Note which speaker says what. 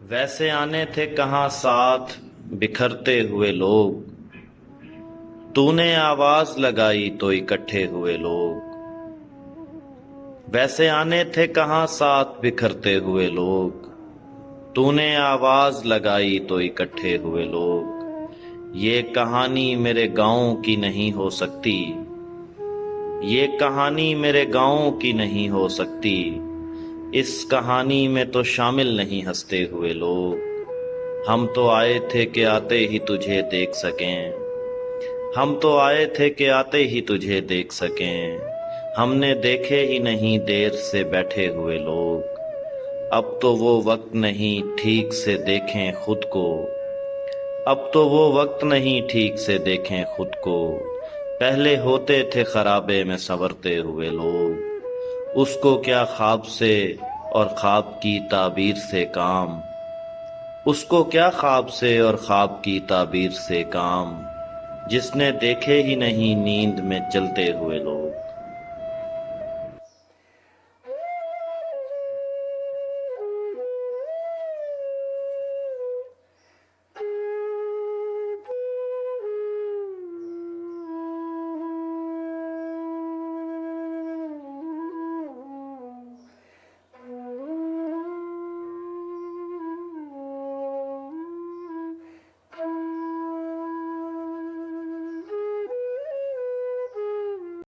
Speaker 1: वैसे आने थे कहाँ साथ बिखरते हुए लोग। तूने आवाज लगाई तो इकट्ठे हुए लोग। वैसे आने थे कहाँ साथ बिखरते हुए लोग। तूने आवाज लगाई तो इकट्ठे हुए लोग। ये कहानी मेरे गांव की नहीं हो सकती। ये कहानी मेरे गांव की नहीं हो सकती। इस कहानी में तो शामिल नहीं हंसते हुए लोग। हम तो आए थे कि आते ही तुझे देख सकें। हम तो आए थे कि आते ही तुझे देख सकें। हमने देखे ही नहीं देर से बैठे हुए लोग। अब तो वो वक्त नहीं ठीक से देखें खुद को। अब तो वो वक्त नहीं ठीक से देखें खुद को। पहले होते थे खराबे में संवरते हुए लोग। उसको क्या ख्वाब से और ख्वाब की ताबीर से काम। उसको क्या ख्वाब से और ख्वाब की ताबीर से काम। जिसने देखे ही नहीं नींद में चलते हुए लोग।